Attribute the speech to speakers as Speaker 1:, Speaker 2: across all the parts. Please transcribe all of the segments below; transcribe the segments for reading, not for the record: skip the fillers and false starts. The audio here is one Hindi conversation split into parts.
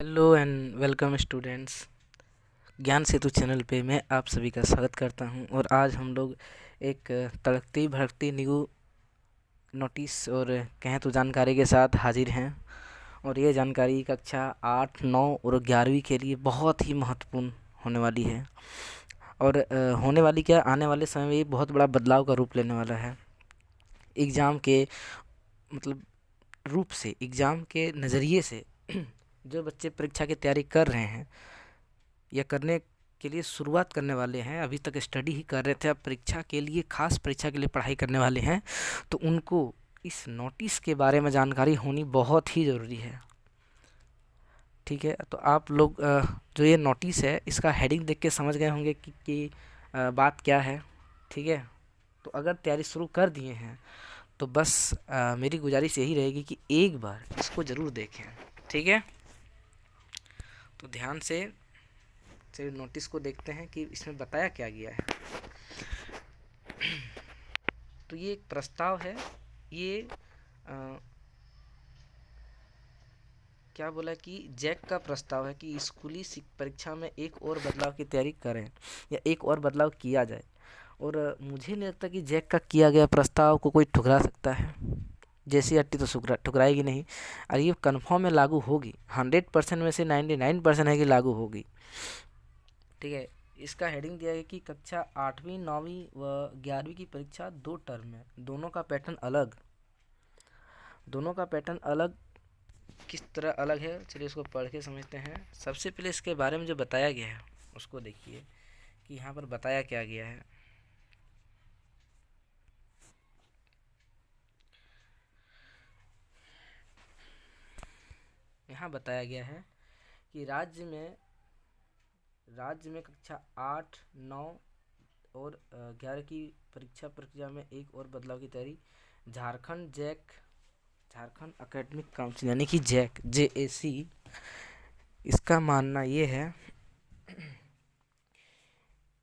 Speaker 1: Hello and welcome students. ज्ञान सेतु चैनल पे मैं आप सभी का स्वागत करता हूं और आज हम लोग एक तड़कती भड़कती न्यू नोटिस और कहें तो जानकारी के साथ हाजिर हैं। और ये जानकारी कक्षा 8, 9 और 11वीं के लिए बहुत ही महत्वपूर्ण होने वाली है। और होने वाली क्या, आने वाले समय में ये बहुत बड़ा बदलाव का रूप लेने वाला है। एग्ज़ाम के मतलब रूप से, एग्ज़ाम के नज़रिए से जो बच्चे परीक्षा की तैयारी कर रहे हैं या करने के लिए शुरुआत करने वाले हैं, अभी तक स्टडी ही कर रहे थे, अब परीक्षा के लिए, खास परीक्षा के लिए पढ़ाई करने वाले हैं, तो उनको इस नोटिस के बारे में जानकारी होनी बहुत ही ज़रूरी है। ठीक है, तो आप लोग जो ये नोटिस है इसका हेडिंग देख के समझ गए होंगे कि बात क्या है। ठीक है, तो अगर तैयारी शुरू कर दिए हैं तो बस मेरी गुजारिश यही रहेगी कि एक बार इसको ज़रूर देखें। ठीक है, तो ध्यान से चलिए नोटिस को देखते हैं कि इसमें बताया क्या गया है। तो ये एक प्रस्ताव है। ये क्या बोला कि जैक का प्रस्ताव है कि स्कूली परीक्षा में एक और बदलाव की तैयारी करें या एक और बदलाव किया जाए। और मुझे नहीं लगता कि जैक का किया गया प्रस्ताव को कोई ठुकरा सकता है। जैसी हट्टी तो ठुकराएगी नहीं, और ये कन्फर्म में लागू होगी। 100% में से 99% है कि लागू होगी। ठीक है, इसका हेडिंग दिया है कि कक्षा 8वीं, 9वीं व 11वीं की परीक्षा 2 टर्म है, दोनों का पैटर्न अलग। दोनों का पैटर्न अलग किस तरह अलग है, चलिए इसको पढ़ के समझते हैं। सबसे पहले इसके बारे में जो बताया गया है उसको देखिए कि यहाँ पर बताया क्या गया है। यहाँ बताया गया है कि राज्य में कक्षा 8, 9 और 11 की परीक्षा प्रक्रिया में एक और बदलाव की तैयारी। झारखंड एकेडमिक काउंसिल यानी कि जैक, JAC, इसका मानना ये है,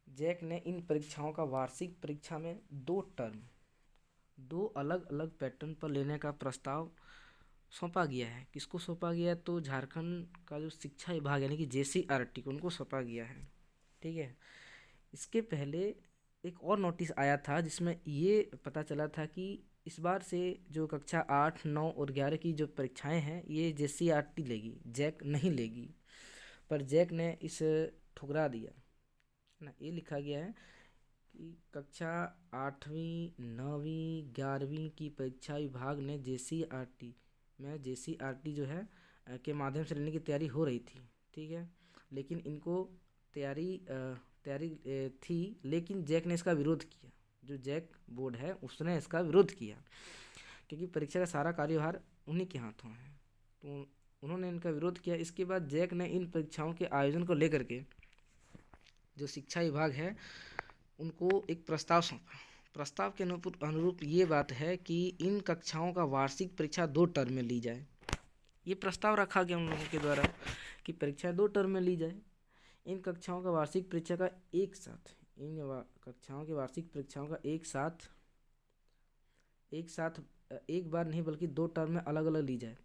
Speaker 1: जैक ने इन परीक्षाओं का वार्षिक परीक्षा में 2 टर्म, 2 अलग अलग पैटर्न पर लेने का प्रस्ताव सौंपा गया है। किसको सौंपा गया है? तो झारखंड का जो शिक्षा विभाग यानी कि JCRT को उनको सौंपा गया है। ठीक है, इसके पहले एक और नोटिस आया था जिसमें ये पता चला था कि इस बार से जो कक्षा 8, 9 और 11 की जो परीक्षाएं हैं ये JCRT लेगी, जैक नहीं लेगी। पर जैक ने इस ठुकरा दिया ना। ये लिखा गया है कि कक्षा 8वीं, 9वीं, 11वीं की परीक्षा विभाग ने JCRT जो है के माध्यम से लेने की तैयारी हो रही थी। ठीक है, लेकिन इनको तैयारी थी, लेकिन जैक ने इसका विरोध किया। जो जैक बोर्ड है उसने इसका विरोध किया क्योंकि परीक्षा का सारा कार्यभार उन्हीं के हाथों है, तो उन्होंने इनका विरोध किया। इसके बाद जैक ने इन परीक्षाओं के आयोजन को लेकर के जो शिक्षा विभाग है उनको एक प्रस्ताव सौंपा। प्रस्ताव के अनुरूप ये बात है कि इन कक्षाओं का वार्षिक परीक्षा 2 टर्म में ली जाए। ये प्रस्ताव रखा गया उन लोगों के द्वारा कि परीक्षा 2 टर्म में ली जाए। इन कक्षाओं का वार्षिक परीक्षा का एक साथ इन कक्षाओं की वार्षिक परीक्षाओं का एक साथ एक बार नहीं बल्कि 2 टर्म में अलग अलग ली जाए,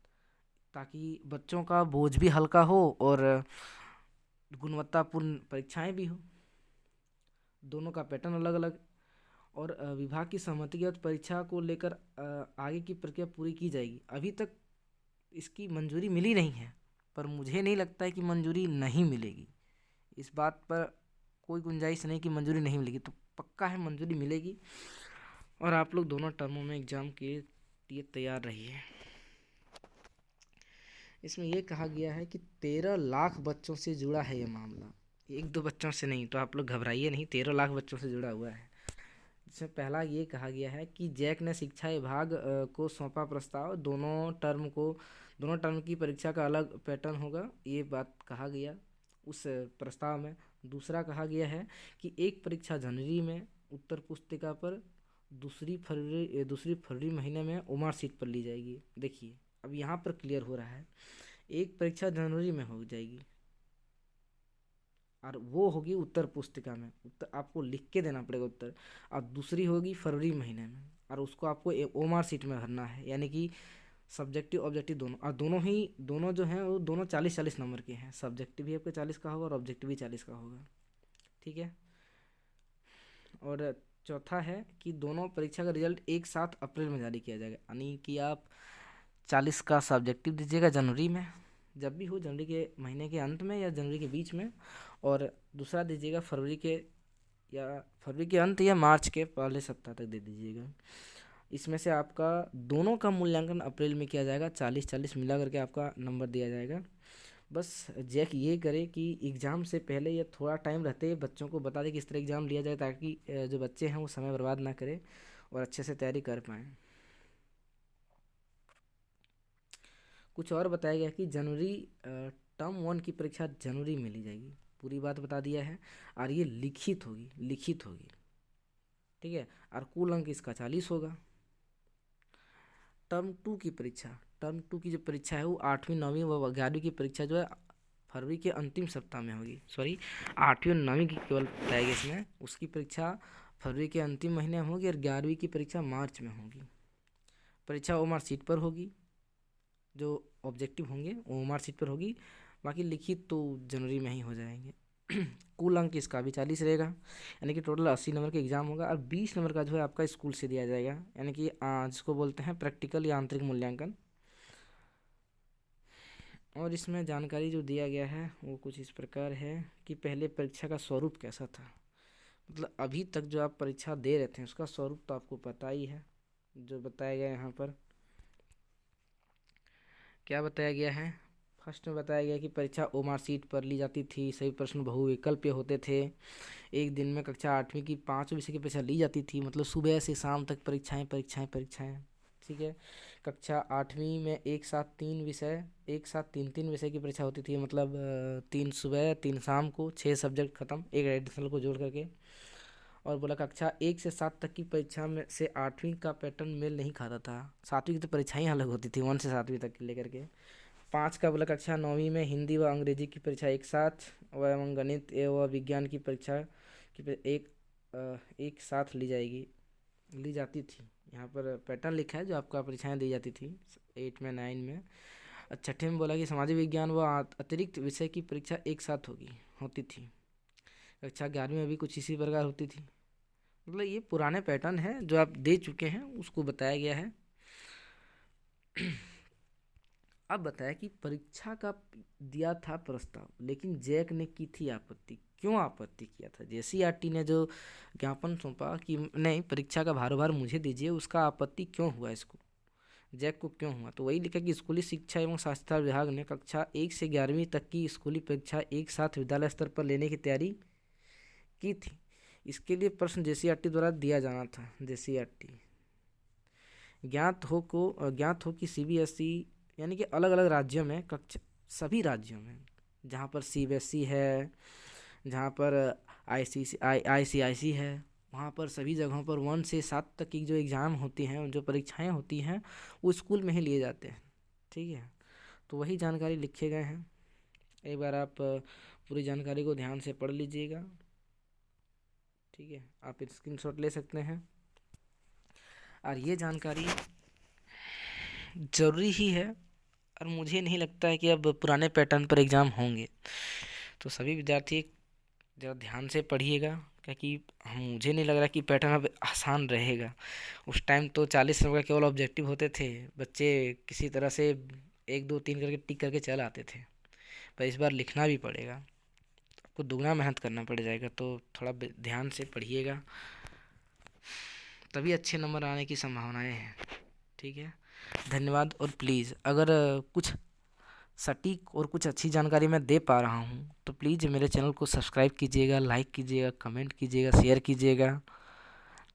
Speaker 1: ताकि बच्चों का बोझ भी हल्का हो और गुणवत्तापूर्ण परीक्षाएं भी हो। दोनों का पैटर्न अलग अलग, और विभाग की सहमति के बाद परीक्षा को लेकर आगे की प्रक्रिया पूरी की जाएगी। अभी तक इसकी मंजूरी मिली नहीं है, पर मुझे नहीं लगता है कि मंजूरी नहीं मिलेगी। इस बात पर कोई गुंजाइश नहीं कि मंजूरी नहीं मिलेगी, तो पक्का है मंजूरी मिलेगी। और आप लोग दोनों टर्मों में एग्ज़ाम के लिए तैयार रहिए। इसमें यह कहा गया है कि 13 लाख बच्चों से जुड़ा है ये मामला, एक दो बच्चों से नहीं, तो आप लोग घबराइए नहीं, 13 लाख बच्चों से जुड़ा हुआ है। इसमें पहला ये कहा गया है कि जैक ने शिक्षा विभाग को सौंपा प्रस्ताव, दोनों टर्म की परीक्षा का अलग पैटर्न होगा, ये बात कहा गया उस प्रस्ताव में। दूसरा कहा गया है कि एक परीक्षा जनवरी में उत्तर पुस्तिका पर, दूसरी फरवरी महीने में ओमार सीट पर ली जाएगी। देखिए अब यहाँ पर क्लियर हो रहा है, एक परीक्षा जनवरी में हो जाएगी और वो होगी उत्तर पुस्तिका में, उत्तर आपको लिख के देना पड़ेगा उत्तर, और दूसरी होगी फरवरी महीने में और उसको आपको ओमार सीट में भरना है। यानी कि सब्जेक्टिव ऑब्जेक्टिव दोनों, और दोनों जो हैं वो दोनों 40-40 नंबर के हैं। सब्जेक्टिव भी आपका 40 का होगा और ऑब्जेक्टिव भी 40 का होगा, ठीक है। और चौथा है कि दोनों परीक्षा का रिजल्ट एक साथ अप्रैल में जारी किया जाएगा, यानी कि आप 40 का सब्जेक्टिव दीजिएगा जनवरी में, जब भी हो, जनवरी के महीने के अंत में या जनवरी के बीच में, और दूसरा दीजिएगा फरवरी के अंत या मार्च के पहले सप्ताह तक दे दीजिएगा। इसमें से आपका दोनों का मूल्यांकन अप्रैल में किया जाएगा, 40-40 मिला करके आपका नंबर दिया जाएगा। बस जैक ये करे कि एग्ज़ाम से पहले या थोड़ा टाइम रहते बच्चों को बता दे कि इस तरह एग्ज़ाम लिया जाए, ताकि जो बच्चे हैं वो समय बर्बाद ना करें और अच्छे से तैयारी कर पाएँ। कुछ और बताया गया कि जनवरी टर्म 1 की परीक्षा जनवरी में ली जाएगी, पूरी बात बता दिया है। और ये लिखित होगी, ठीक है। और कुल अंक इसका 40 होगा। टर्म 2 की जो परीक्षा है वो 8वीं 9वीं व 11वीं की परीक्षा जो है फरवरी के अंतिम सप्ताह में होगी। 8वीं और 9वीं की केवल बताया गया इसमें, उसकी परीक्षा फरवरी के अंतिम महीने में होगी और 11वीं की परीक्षा मार्च में होगी। परीक्षा ओएमआर शीट पर होगी, जो ऑब्जेक्टिव होंगे ओएमआर शीट पर होगी, बाकी लिखित तो जनवरी में ही हो जाएंगे। कुल अंक इसका भी 40 रहेगा, यानी कि टोटल 80 नंबर का एग्जाम होगा। और 20 नंबर का जो है आपका स्कूल से दिया जाएगा, यानी कि जिसको बोलते हैं प्रैक्टिकल या आंतरिक मूल्यांकन। और इसमें जानकारी जो दिया गया है वो कुछ इस प्रकार है कि पहले परीक्षा का स्वरूप कैसा था, मतलब अभी तक जो आप परीक्षा दे रहे थे उसका स्वरूप तो आपको पता ही है। जो बताया गया यहाँ पर क्या बताया गया है, फर्स्ट में बताया गया कि परीक्षा ओएमआर शीट पर ली जाती थी, सभी प्रश्न बहुविकल्पीय होते थे। एक दिन में कक्षा 8वीं की 5 विषय की परीक्षा ली जाती थी, मतलब सुबह से शाम तक परीक्षाएं, ठीक है। कक्षा 8वीं में एक साथ 3 विषय की परीक्षा होती थी, मतलब 3 सुबह 3 शाम को, 6 सब्जेक्ट खत्म, एक एडिशनल को जोड़ करके। और बोला कक्षा 1 से 7 तक की परीक्षा में से 8वीं का पैटर्न मेल नहीं खाता था। 7वीं की तो परीक्षाएं अलग होती थी, 1 से 7वीं तक लेकर के। 5 का बोला कक्षा 9वीं में हिंदी व अंग्रेजी की परीक्षा एक साथ, एवं गणित एवं विज्ञान की परीक्षा एक साथ ली जाती थी। यहाँ पर पैटर्न लिखा है जो आपका परीक्षाएं दी जाती थी 8 में 9 में। 6ठे में बोला कि सामाजिक विज्ञान व अतिरिक्त विषय की परीक्षा एक साथ होती थी। कक्षा 11वीं में भी कुछ इसी प्रकार होती थी। मतलब ये पुराने पैटर्न है जो आप दे चुके हैं, उसको बताया गया है। अब बताया कि परीक्षा का दिया था प्रस्ताव, लेकिन जैक ने की थी आपत्ति। क्यों आपत्ति किया था? जेसीईआरटी ने जो ज्ञापन सौंपा कि नहीं परीक्षा का भारोभार मुझे दीजिए, उसका आपत्ति क्यों हुआ इसको, जैक को क्यों हुआ? तो वही लिखा कि स्कूली शिक्षा एवं साक्षरता विभाग ने कक्षा 1 से 11वीं तक की स्कूली परीक्षा एक साथ विद्यालय स्तर पर लेने की तैयारी की थी। इसके लिए प्रश्न जेसीईआरटी द्वारा दिया जाना था। जेसीईआरटी ज्ञात हो कि सीबीएसई यानी कि अलग अलग राज्यों में सभी राज्यों में जहाँ पर सीबीएसई है, जहाँ पर आईसीआईसी है, वहाँ पर सभी जगहों पर 1 से 7 तक की जो एग्ज़ाम होती हैं, जो परीक्षाएं होती हैं, वो स्कूल में ही लिए जाते हैं, ठीक है। तो वही जानकारी लिखे गए हैं, एक बार आप पूरी जानकारी को ध्यान से पढ़ लीजिएगा, ठीक है। आप स्क्रीनशॉट ले सकते हैं। और ये जानकारी ज़रूरी ही है, और मुझे नहीं लगता है कि अब पुराने पैटर्न पर एग्ज़ाम होंगे। तो सभी विद्यार्थी ज़रा ध्यान से पढ़िएगा, क्योंकि मुझे नहीं लग रहा कि पैटर्न अब आसान रहेगा। उस टाइम तो 40 नंबर का केवल ऑब्जेक्टिव होते थे, बच्चे किसी तरह से 1 2 3 करके टिक करके चल आते थे, पर इस बार लिखना भी पड़ेगा, आपको दुगना मेहनत करना पड़ जाएगा। तो थोड़ा ध्यान से पढ़िएगा, तभी अच्छे नंबर आने की संभावनाएं हैं, ठीक है। धन्यवाद। और प्लीज़ अगर कुछ सटीक और कुछ अच्छी जानकारी मैं दे पा रहा हूँ तो प्लीज़ मेरे चैनल को सब्सक्राइब कीजिएगा, लाइक कीजिएगा, कमेंट कीजिएगा, शेयर कीजिएगा,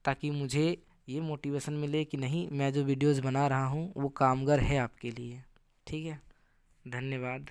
Speaker 1: ताकि मुझे ये मोटिवेशन मिले कि नहीं, मैं जो वीडियोज़ बना रहा हूँ वो कामगर है आपके लिए, ठीक है। धन्यवाद।